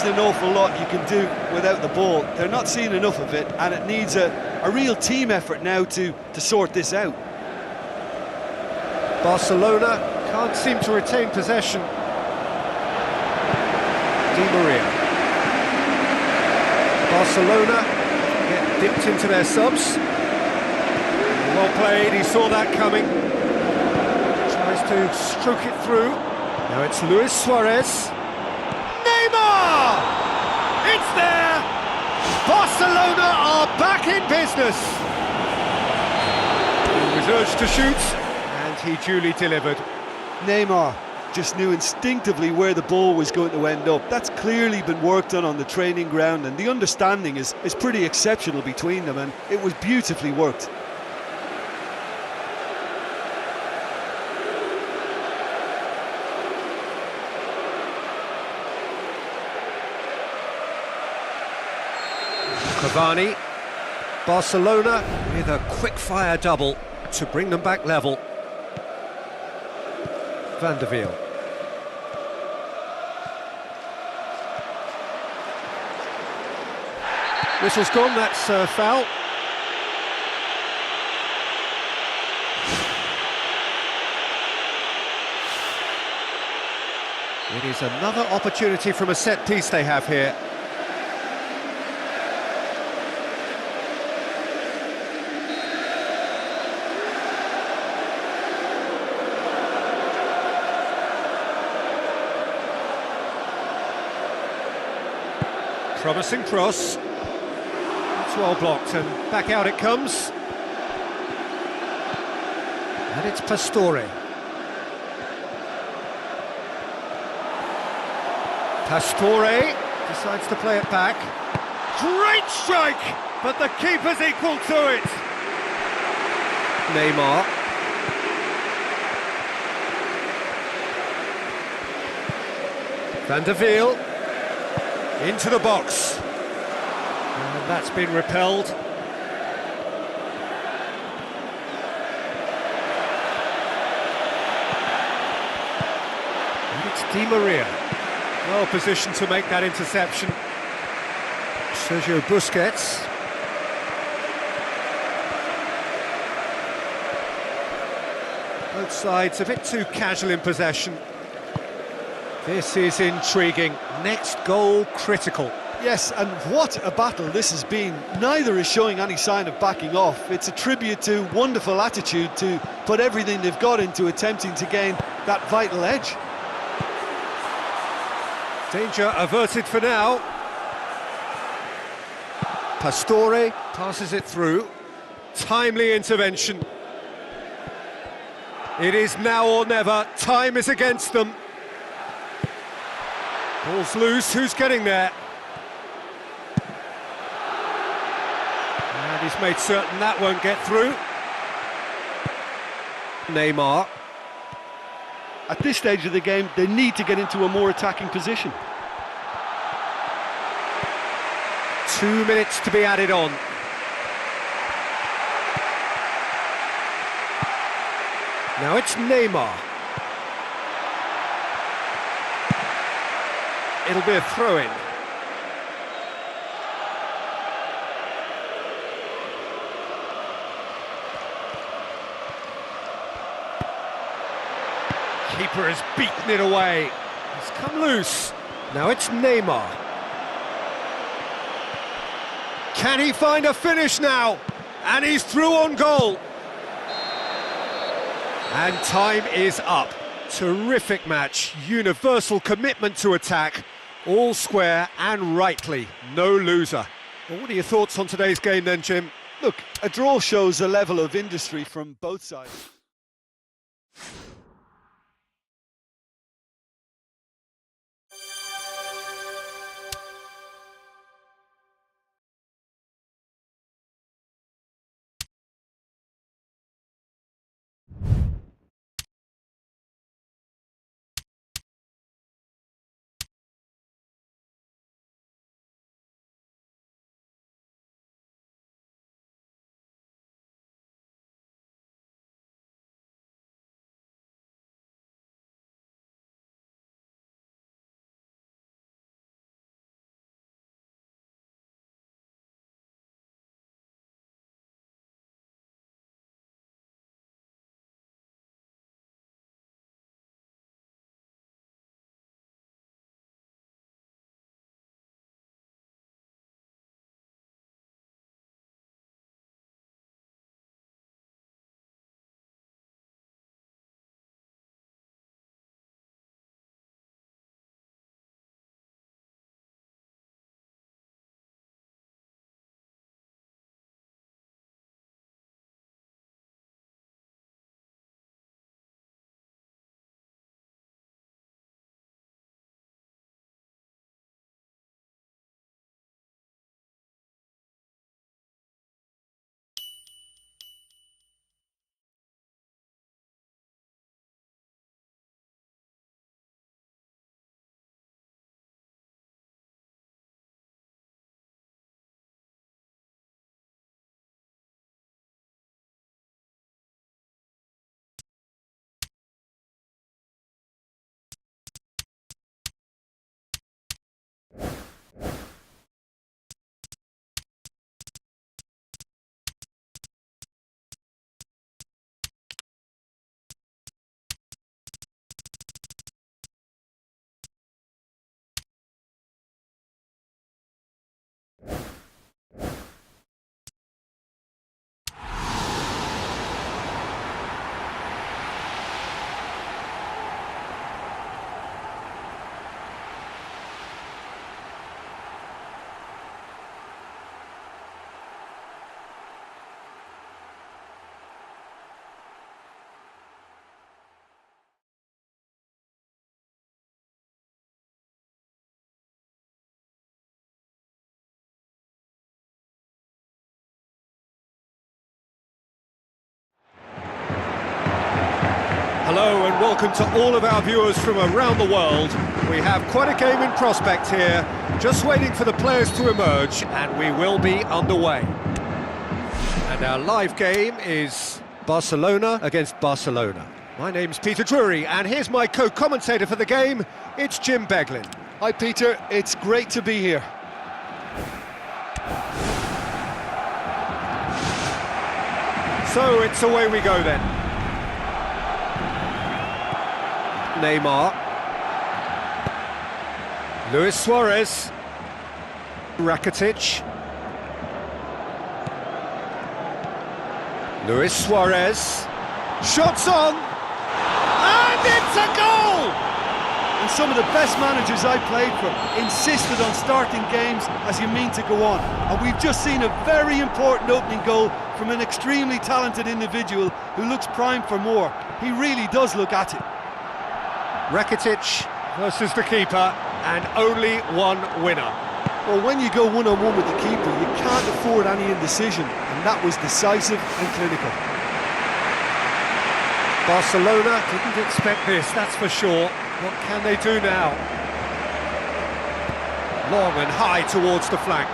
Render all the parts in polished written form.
an awful lot you can do without the ball. They're not seeing enough of it, and it needs a real team effort now to sort this out. Barcelona can't seem to retain possession. Di Maria. Barcelona get dipped into their subs. Well played, he saw that coming. Tries to stroke it through. Now it's Luis Suarez. Neymar! It's there! Barcelona are back in business! He was urged to shoot, and he duly delivered. Neymar just knew instinctively where the ball was going to end up. That's clearly been worked on the training ground, and the understanding is pretty exceptional between them, and it was beautifully worked. Cavani. Barcelona with a quick-fire double to bring them back level. Van der Wiel. Whistle's gone, that's a foul. It is another opportunity from a set piece they have here. Promising cross. It's well blocked, and back out it comes. And it's Pastore. Pastore decides to play it back. Great strike, but the keeper's equal to it. Neymar. Van der Wiel. Into the box. And that's been repelled. And it's Di Maria. Well positioned to make that interception. Sergio Busquets. Both sides a bit too casual in possession. This is intriguing. Next goal critical. Yes, and what a battle this has been. Neither is showing any sign of backing off. It's a tribute to wonderful attitude to put everything they've got into attempting to gain that vital edge. Danger averted for now. Pastore passes it through. Timely intervention. It is now or never. Time is against them. Ball's loose, who's getting there? And he's made certain that won't get through. Neymar. At this stage of the game, they need to get into a more attacking position. 2 minutes to be added on. Now it's Neymar. It'll be a throw-in. Keeper has beaten it away. It's come loose. Now it's Neymar. Can he find a finish now? And he's through on goal. And time is up. Terrific match, universal commitment to attack, all square and rightly, no loser. Well, what are your thoughts on today's game then, Jim? Look, a draw shows a level of industry from both sides. Hello and welcome to all of our viewers from around the world. We have quite a game in prospect here, just waiting for the players to emerge, and we will be underway. And our live game is Barcelona against Barcelona. My name's Peter Drury, and here's my co-commentator for the game, it's Jim Beglin. Hi Peter, it's great to be here. So it's away we go then. Neymar, Luis Suarez, Rakitic, Luis Suarez, shots on, and it's a goal! And some of the best managers I played for insisted on starting games as you mean to go on. And we've just seen a very important opening goal from an extremely talented individual who looks primed for more. He really does look at it. Rakitic versus the keeper, and only one winner. Well, when you go one-on-one with the keeper, you can't afford any indecision, and that was decisive and clinical. Barcelona didn't expect this, that's for sure. What can they do now? Long and high towards the flank.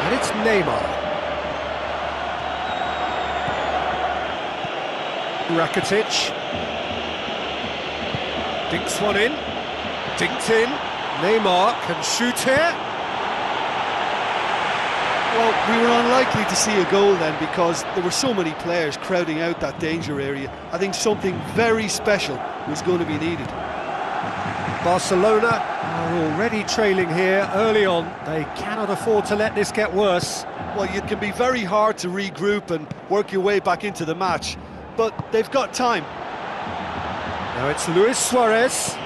And it's Neymar. Rakitic dinks one in, dinked in. Neymar can shoot here. Well, we were unlikely to see a goal then because there were so many players crowding out that danger area. I think something very special was going to be needed. Barcelona are already trailing here early on. They cannot afford to let this get worse. Well, it can be very hard to regroup and work your way back into the match, but they've got time. Now it's Luis Suarez.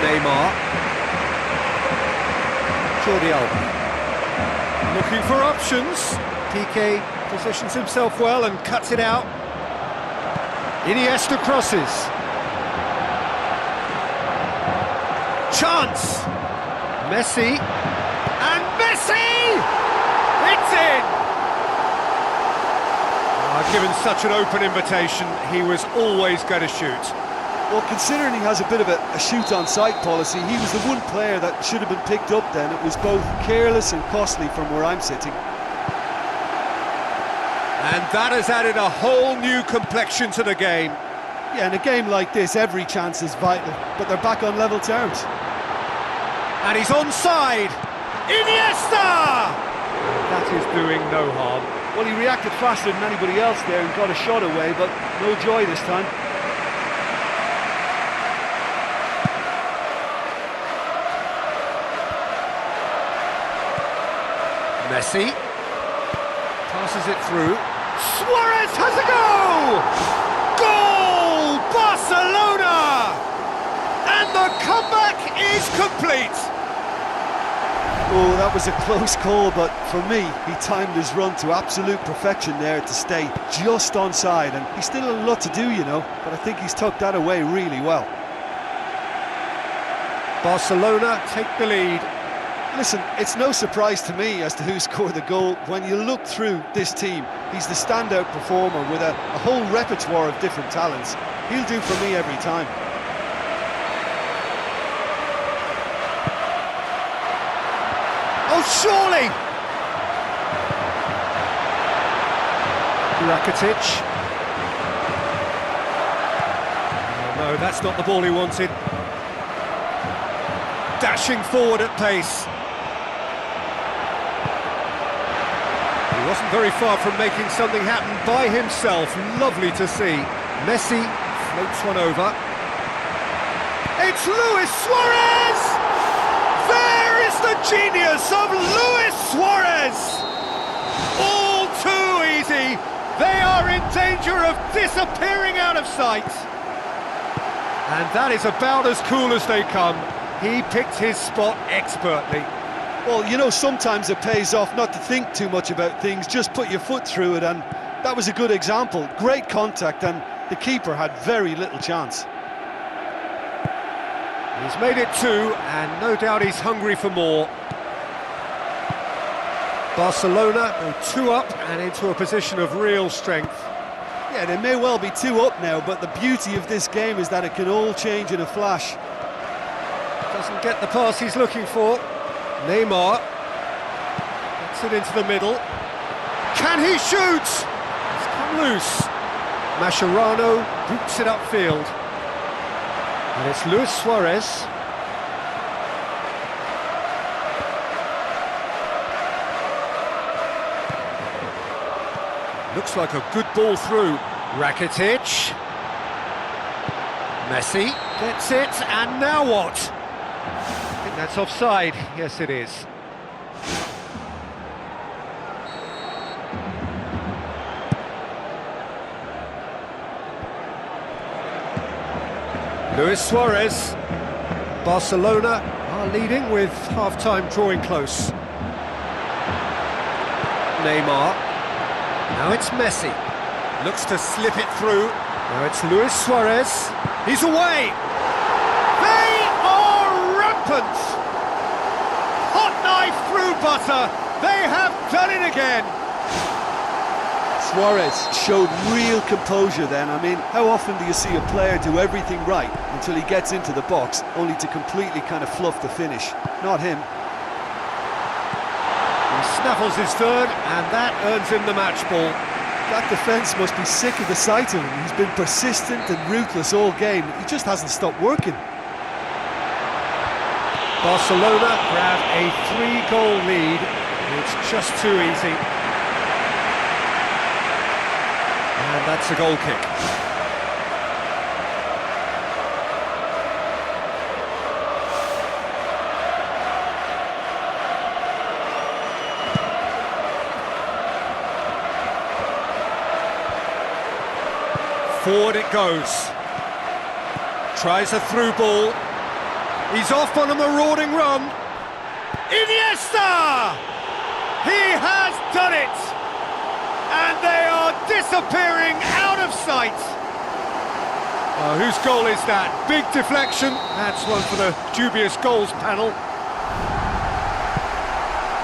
Neymar. Jordi Alba. Looking for options. Piqué positions himself well and cuts it out. Iniesta crosses. Chance. Messi. And Messi! It's in! Given such an open invitation, he was always going to shoot. Well, considering he has a bit of a shoot-on-sight policy, he was the one player that should have been picked up then. It was both careless and costly from where I'm sitting. And that has added a whole new complexion to the game. Yeah, in a game like this, every chance is vital, but they're back on level terms. And he's onside! Iniesta! That is doing no harm. Well, he reacted faster than anybody else there and got a shot away, but no joy this time. Messi passes it through. Suarez has a goal! Goal! Barcelona! And the comeback is complete! Oh, that was a close call, but for me, he timed his run to absolute perfection there to stay just onside, and he's still a lot to do, you know, but I think he's tucked that away really well. Barcelona take the lead. Listen, it's no surprise to me as to who scored the goal. When you look through this team, he's the standout performer with a whole repertoire of different talents. He'll do for me every time. Oh, surely! Rakitic. Oh, no, that's not the ball he wanted. Dashing forward at pace. He wasn't very far from making something happen by himself. Lovely to see. Messi floats one over. It's Luis Suarez! There is the genius of Luis Suarez! All too easy. They are in danger of disappearing out of sight. And that is about as cool as they come. He picked his spot expertly. Well, you know, sometimes it pays off not to think too much about things, just put your foot through it, and that was a good example. Great contact, and the keeper had very little chance. He's made it two, and no doubt he's hungry for more. Barcelona go 2 up and into a position of real strength. Yeah, they may well be 2 up now, but the beauty of this game is that it can all change in a flash. Doesn't get the pass he's looking for. Neymar gets it into the middle. Can he shoot? It's come loose. Mascherano boots it upfield. And it's Luis Suarez. Looks like a good ball through. Rakitic. Messi gets it, and now what? I think that's offside. Yes, it is. Luis Suarez. Barcelona are leading with half-time drawing close. Neymar. Now it's Messi. Looks to slip it through. Now it's Luis Suarez. He's away! They are rampant! Hot knife through butter. They have done it again. Suarez showed real composure then. I mean, how often do you see a player do everything right until he gets into the box, only to completely kind of fluff the finish? Not him. He snaffles his third, and that earns him the match ball. That defence must be sick of the sight of him. He's been persistent and ruthless all game. He just hasn't stopped working. Barcelona grab a 3-goal lead. It's just too easy. And that's a goal kick. Forward it goes. Tries a through ball. He's off on a marauding run. Iniesta! He has done it! And they are disappearing out of sight. Whose goal is that? Big deflection. That's one for the dubious goals panel.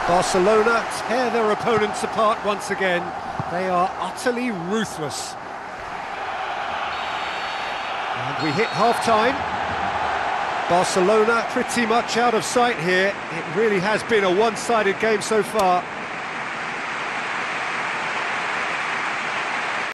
Barcelona tear their opponents apart once again. They are utterly ruthless. And we hit half-time. Barcelona pretty much out of sight here. It really has been a one-sided game so far.